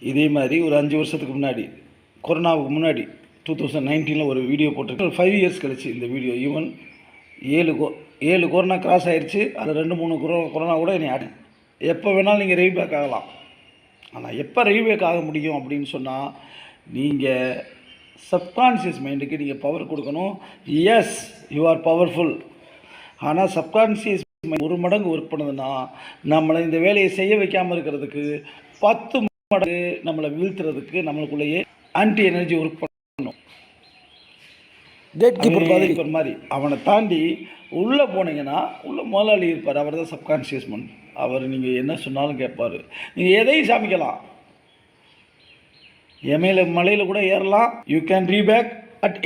இதே மாதிரி ஒரு 5 வருஷத்துக்கு முன்னாடி, கொரோனாவுக்கு முன்னாடி 2019 ஒரு வீடியோ போட்டிருக்கேன். 5 இயர்ஸ் கழிச்சு இந்த வீடியோ ஈவன் 7 கொரோனா கிராஸ் ஆயிடுச்சு. அதில் 2-3 கொரோனா கூட என்னை எப்போ வேணாலும் நீங்கள் ரீபேக் ஆகலாம். ஆனால் எப்போ ரீபேக் ஆக முடியும் அப்படின்னு சொன்னால், நீங்கள் சப்கான்ஷியஸ் மைண்டுக்கு நீங்கள் பவர் கொடுக்கணும். Yes, you are powerful. ஆனால் சப்கான்ஷியஸ் மைண்ட் 1 மடங்கு ஒர்க் பண்ணுதுன்னா, நம்மளை இந்த வேலையை செய்ய வைக்காமல் இருக்கிறதுக்கு 10 மடங்கு நம்மளை வீழ்த்துறதுக்கு நம்மளுக்குள்ளேயே ஆன்டி எனர்ஜி ஒர்க் பண்ணணும். கேட் கீப்பர் மாதிரி அவனை தாண்டி உள்ளே போனீங்கன்னா உள்ள முதலாளி இருப்பார். அவர் தான் சப்கான்ஷியஸ் மைண்ட். அவர் நீங்கள் என்ன சொன்னாலும் கேட்பார். நீங்கள் எதையும் சாமிக்கலாம். என் மேலே மலையில் கூட ஏறலாம். You can ரீபேக் at